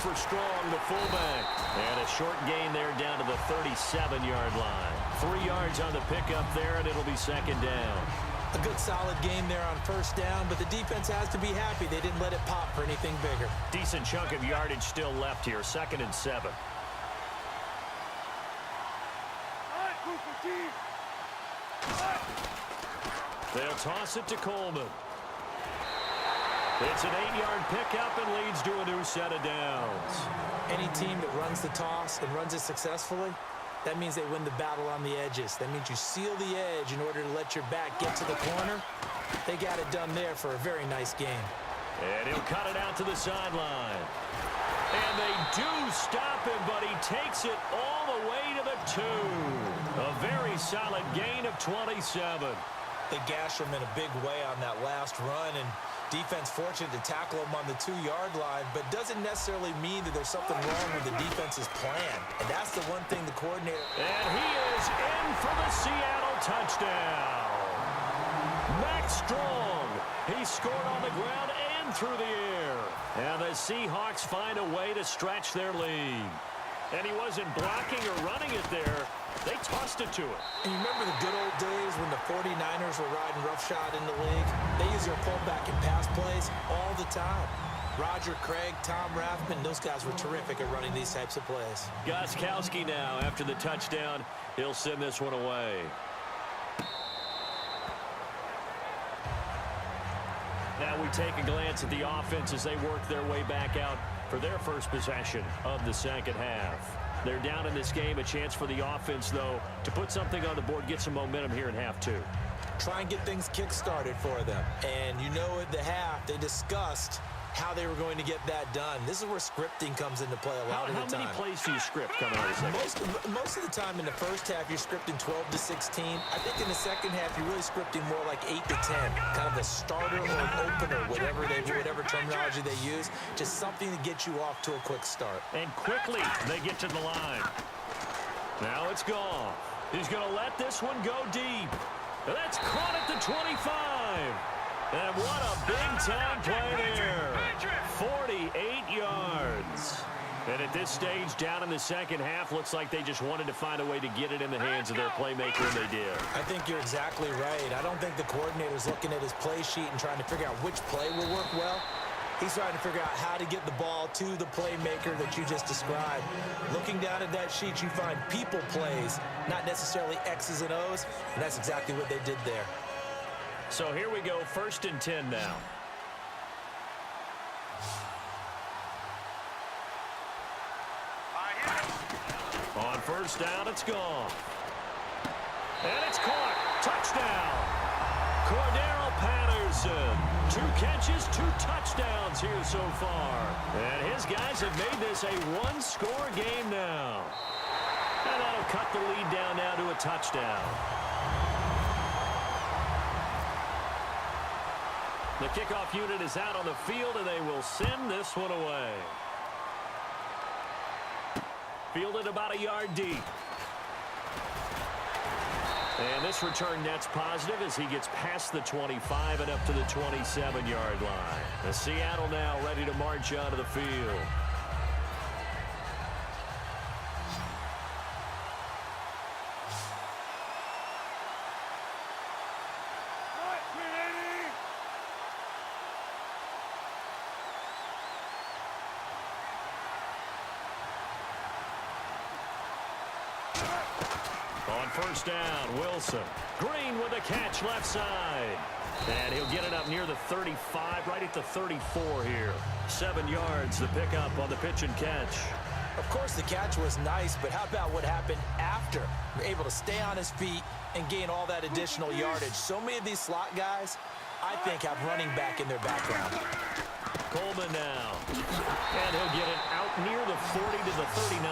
for Strong, the fullback. And a short gain there down to the 37-yard line. 3 yards on the pickup there, and it'll be second down. A good solid game there on first down, but the defense has to be happy they didn't let it pop for anything bigger. Decent chunk of yardage still left here. 2nd and 7. They'll toss it to Coleman. It's an 8-yard pickup and leads to a new set of downs. Any team that runs the toss and runs it successfully, that means they win the battle on the edges. That means you seal the edge in order to let your back get to the corner. They got it done there for a very nice game. And he'll cut it out to the sideline. And they do stop him, but he takes it all the way to the 2. A very solid gain of 27. They gashed him in a big way on that last run, and defense fortunate to tackle him on the 2-yard line, but doesn't necessarily mean that there's something wrong with the defense's plan. And that's the one thing the coordinator... And he is in for the Seattle touchdown. Max Strong. He scored on the ground and through the air. And the Seahawks find a way to stretch their lead. And he wasn't blocking or running it there. They tossed it to him. And you remember the good old days when the 49ers were riding roughshod in the league? They use their pullback and pass plays all the time. Roger Craig, Tom Rathman, those guys were terrific at running these types of plays. Gostkowski now, after the touchdown, he'll send this one away. Now we take a glance at the offense as they work their way back out for their first possession of the second half. They're down in this game. A chance for the offense, though, to put something on the board, get some momentum here in half 2. Try and get things kick-started for them. And you know at the half, they discussed how they were going to get that done. This is where scripting comes into play a lot of the time. How many plays do you script coming out of the second? Most of the time in the first half, you're scripting 12 to 16. I think in the second half, you're really scripting more like 8 to 10. Kind of a starter or an opener, whatever terminology they use. Just something to get you off to a quick start. And quickly, they get to the line. Now it's gone. He's going to let this one go deep. That's caught at the 25. And what a big-time play there. 48 yards. And at this stage, down in the second half, looks like they just wanted to find a way to get it in the hands of their playmaker, and they did. I think you're exactly right. I don't think the coordinator's looking at his play sheet and trying to figure out which play will work well. He's trying to figure out how to get the ball to the playmaker that you just described. Looking down at that sheet, you find people plays, not necessarily X's and O's, and that's exactly what they did there. So here we go, 1st and 10 now. On first down, it's gone. And it's caught. Touchdown. Cordero Patterson. 2 catches, 2 touchdowns here so far. And his guys have made this a 1-score game now. And that'll cut the lead down now to a touchdown. The kickoff unit is out on the field, and they will send this one away. Fielded about a yard deep. And this return net's positive as he gets past the 25 and up to the 27-yard line. The Seattle now ready to march onto the field. On first down, Wilson. Green with a catch left side. And he'll get it up near the 35, right at the 34 here. 7 yards, the pickup on the pitch and catch. Of course, the catch was nice, but how about what happened after? Able to stay on his feet and gain all that additional yardage. So many of these slot guys, I think, have running back in their background. Coleman now. And he'll get it out near the 40 to the 39.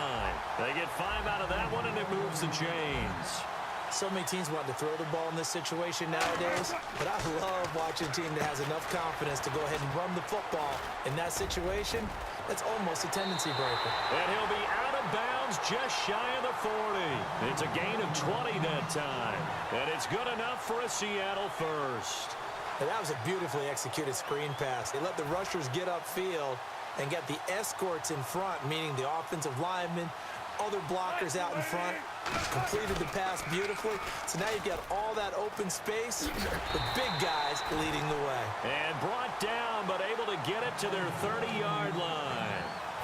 They get 5 out of that one, and it moves the chains. So many teams want to throw the ball in this situation nowadays, but I love watching a team that has enough confidence to go ahead and run the football. In that situation, that's almost a tendency breaker. And he'll be out of bounds just shy of the 40. It's a gain of 20 that time. And it's good enough for a Seattle first. And that was a beautifully executed screen pass. They let the rushers get upfield, and get the escorts in front, meaning the offensive linemen, other blockers out in front. Completed the pass beautifully. So now you've got all that open space with big guys leading the way. And brought down, but able to get it to their 30-yard line.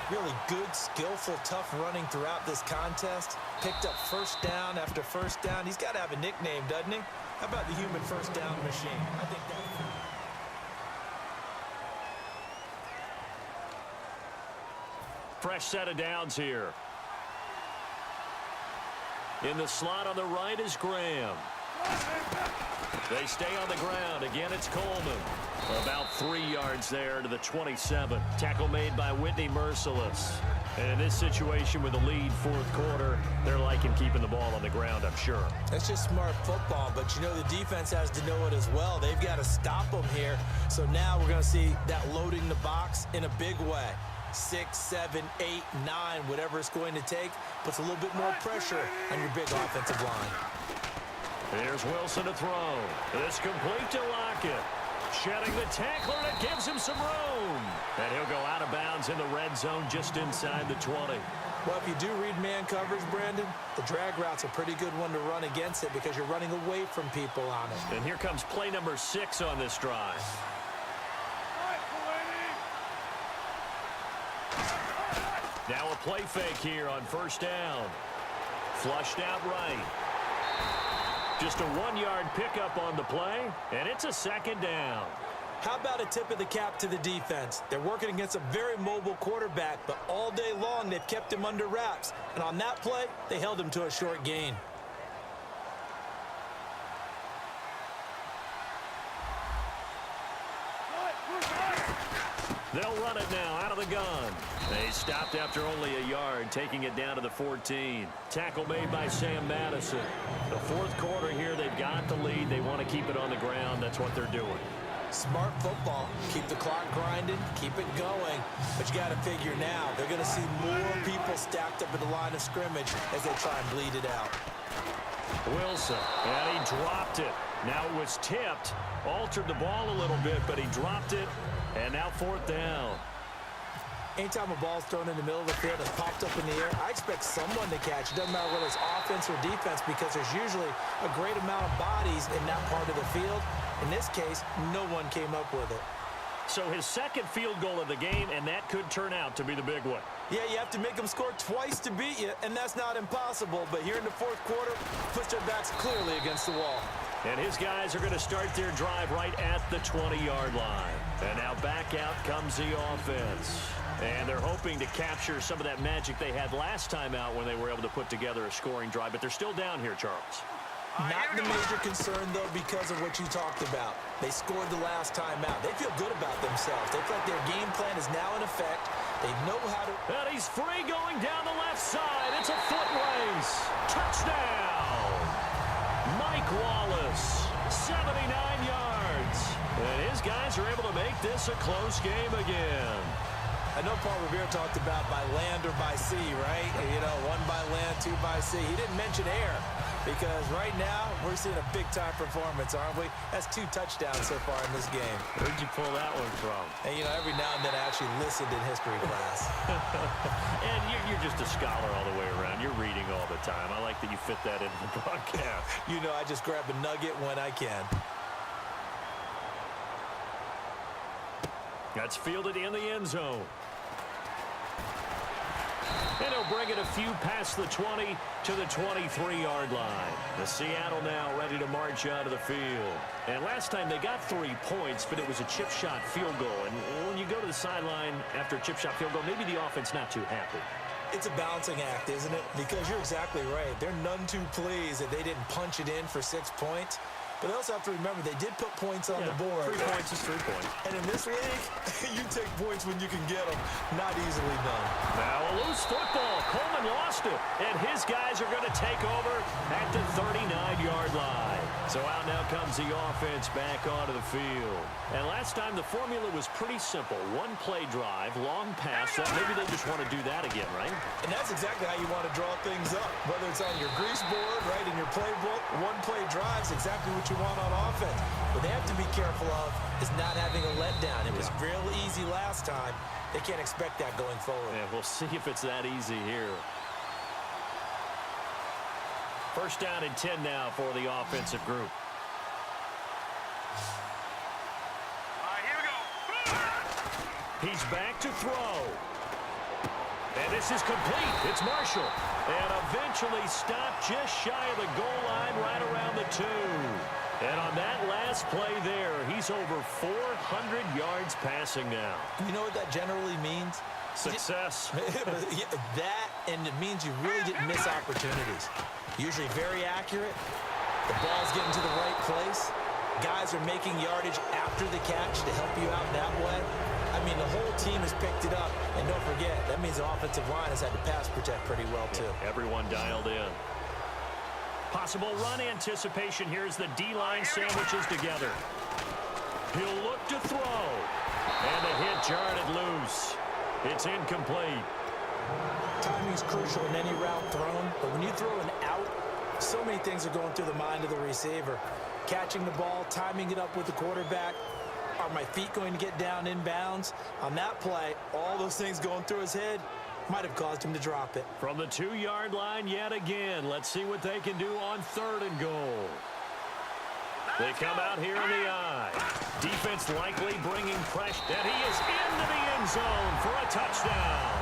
Really good, skillful, tough running throughout this contest. Picked up first down after first down. He's got to have a nickname, doesn't he? How about the human first down machine? I think that's... Fresh set of downs here. In the slot on the right is Graham. They stay on the ground. Again, it's Coleman. About 3 yards there to the 27. Tackle made by Whitney Merciless. And in this situation with the lead fourth quarter, they're liking keeping the ball on the ground, I'm sure. That's just smart football, but you know the defense has to know it as well. They've got to stop them here. So now we're going to see that loading the box in a big way. 6, 7, 8, 9, whatever it's going to take, puts a little bit more pressure on your big offensive line. Here's Wilson to throw. It's complete to Lockett. Shedding the tackler, and it gives him some room. And he'll go out of bounds in the red zone just inside the 20. Well, if you do read man coverage, Brandon, the drag route's a pretty good one to run against it because you're running away from people on it. And here comes play number 6 on this drive. Now a play fake here on first down. Flushed out right. Just a 1-yard pickup on the play, and it's a second down. How about a tip of the cap to the defense? They're working against a very mobile quarterback, but all day long they've kept him under wraps. And on that play, they held him to a short gain. They'll run it now out of the gun. They stopped after only a yard, taking it down to the 14. Tackle made by Sam Madison. The fourth quarter here, they've got the lead. They want to keep it on the ground. That's what they're doing. Smart football. Keep the clock grinding, keep it going. But you got to figure now, they're going to see more people stacked up at the line of scrimmage as they try and bleed it out. Wilson, and he dropped it. Now it was tipped, altered the ball a little bit, but he dropped it, and now fourth down. Anytime a ball's thrown in the middle of the field and popped up in the air, I expect someone to catch it. Doesn't matter whether it's offense or defense because there's usually a great amount of bodies in that part of the field. In this case, no one came up with it. So his second field goal of the game, and that could turn out to be the big one. Yeah, you have to make them score twice to beat you, and that's not impossible. But here in the fourth quarter, puts their backs clearly against the wall. And his guys are going to start their drive right at the 20-yard line. And now back out comes the offense. And they're hoping to capture some of that magic they had last time out when they were able to put together a scoring drive. But they're still down here, Charles. Not the major concern, though, because of what you talked about. They scored the last time out. They feel good about themselves. They feel like their game plan is now in effect. They know how to... And he's free going down the left side. It's a foot race. Touchdown. Mike Wallace, 79 yards. And his guys are able to make this a close game again. I know Paul Revere talked about by land or by sea, right? You know, 1 by land, 2 by sea. He didn't mention air because right now we're seeing a big-time performance, aren't we? That's 2 touchdowns so far in this game. Where'd you pull that one from? And, you know, every now and then I actually listened in history class. And you're just a scholar all the way around. You're reading all the time. I like that you fit that into the broadcast. You know, I just grab a nugget when I can. That's fielded in the end zone. And he'll bring it a few past the 20 to the 23-yard line. The Seattle now ready to march out of the field. And last time they got 3 points, but it was a chip shot field goal. And when you go to the sideline after a chip shot field goal, maybe the offense not too happy. It's a balancing act, isn't it? Because you're exactly right. They're none too pleased that they didn't punch it in for 6 points. But they also have to remember they did put points on the board. 3 points is 3 points. And in this league, you take points when you can get them. Not easily done. Now a loose football. Coleman lost it. And his guys are going to take over at the 39-yard line. So out now comes the offense back onto the field. And last time the formula was pretty simple. 1 play drive, long pass. Maybe they just want to do that again, right? And that's exactly how you want to draw things up. Whether it's on your grease board, right, in your playbook, 1 play drive is exactly what you you want on offense. What they have to be careful of is not having a letdown. It was real easy last time. They can't expect that going forward. Yeah, we'll see if it's that easy here. First down and 10 now for the offensive group. Here we go. He's back to throw. And this is complete. It's Marshall. And eventually stopped just shy of the goal line right around the 2. And on that last play there, he's over 400 yards passing now. You know what that generally means? Success. That, and it means you really didn't miss opportunities. Usually very accurate. The ball's getting to the right place. Guys are making yardage after the catch to help you out that way. I mean, the whole team has picked it up. And don't forget, that means the offensive line has had to pass protect pretty well, too. Everyone dialed in. Possible run anticipation here as the D-line sandwiches together. He'll look to throw. And the hit jarred it loose. It's incomplete. Timing's crucial in any route thrown, but when you throw an out, so many things are going through the mind of the receiver. Catching the ball, timing it up with the quarterback. Are my feet going to get down inbounds? On that play, all those things going through his head might have caused him to drop it. From the 2-yard line yet again. Let's see what they can do on 3rd and goal. They come out here in the eye. Defense likely bringing pressure. And he is into the end zone for a touchdown.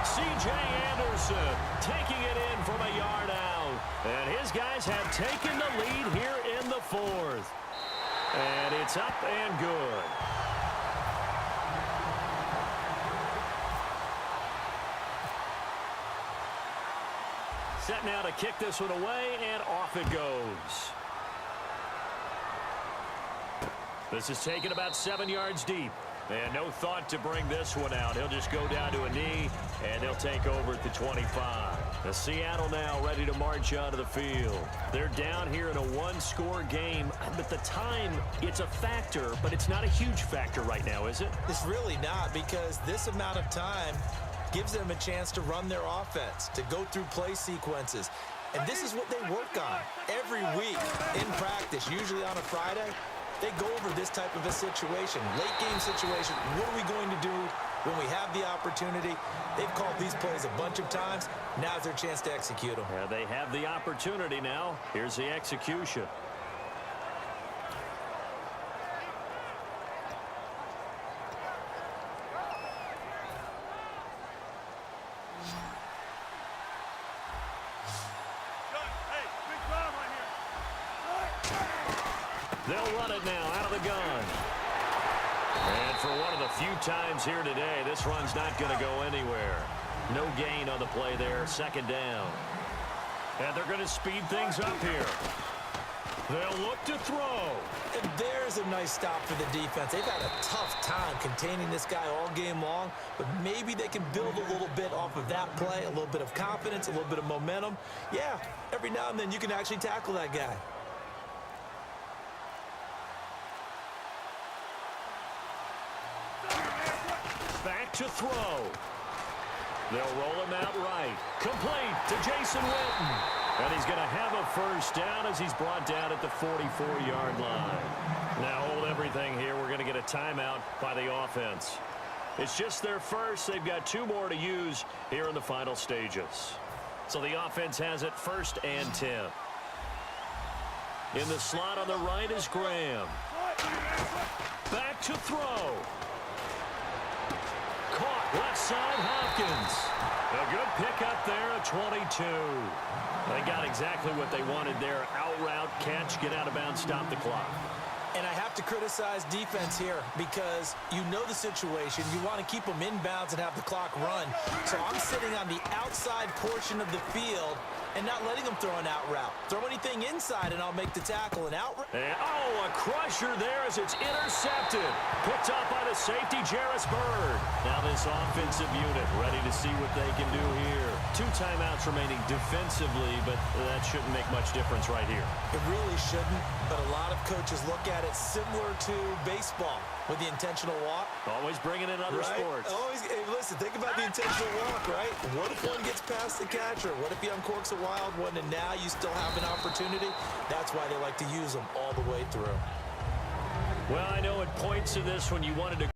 C.J. Anderson taking it in from a yard out. And his guys have taken the lead here in the 4th. And it's up and good. Set now to kick this one away, and off it goes. This is taken about 7 yards deep. And no thought to bring this one out. He'll just go down to a knee, and they'll take over at the 25. The Seattle now ready to march onto the field. They're down here in a one-score game, but the time, it's a factor, but it's not a huge factor right now, is it? It's really not, because this amount of time gives them a chance to run their offense, to go through play sequences. And this is what they work on every week in practice, usually on a Friday. They go over this type of a situation, late game situation. What are we going to do when we have the opportunity? They've called these plays a bunch of times. Now's their chance to execute them. Yeah, they have the opportunity now. Here's the execution. They'll run it now out of the gun. And for one of the few times here today, this run's not going to go anywhere. No gain on the play there, 2nd down. And they're going to speed things up here. They'll look to throw. And there's a nice stop for the defense. They've had a tough time containing this guy all game long, but maybe they can build a little bit off of that play, a little bit of confidence, a little bit of momentum. Yeah, every now and then you can actually tackle that guy. Back to throw. They'll roll him out right. Complete to Jason Witten. And he's going to have a first down as he's brought down at the 44-yard line. Now hold everything here. We're going to get a timeout by the offense. It's just their first. They've got 2 more to use here in the final stages. So the offense has it 1st and 10. In the slot on the right is Graham. Back to throw. Caught left side, Hopkins. A good pickup there at 22. They got exactly what they wanted there. Out route, catch, get out of bounds, stop the clock. And I have to criticize defense here because you know the situation. You want to keep them inbounds and have the clock run. So I'm sitting on the outside portion of the field and not letting them throw an out route. Throw anything inside and I'll make the tackle. An out route. Oh, a crusher there as it's intercepted. Picked up by the safety, Jarris Bird. Now this offensive unit ready to see what they can do here. 2 timeouts remaining defensively, but that shouldn't make much difference right here. It really shouldn't, but a lot of coaches look at it similar to baseball. with the intentional walk. Always bringing in other sports. Always. Hey, listen, think about the intentional walk, right? What if one gets past the catcher? What if he uncorks a wild one and now you still have an opportunity? That's why they like to use them all the way through. Well, I know at points in this when you wanted to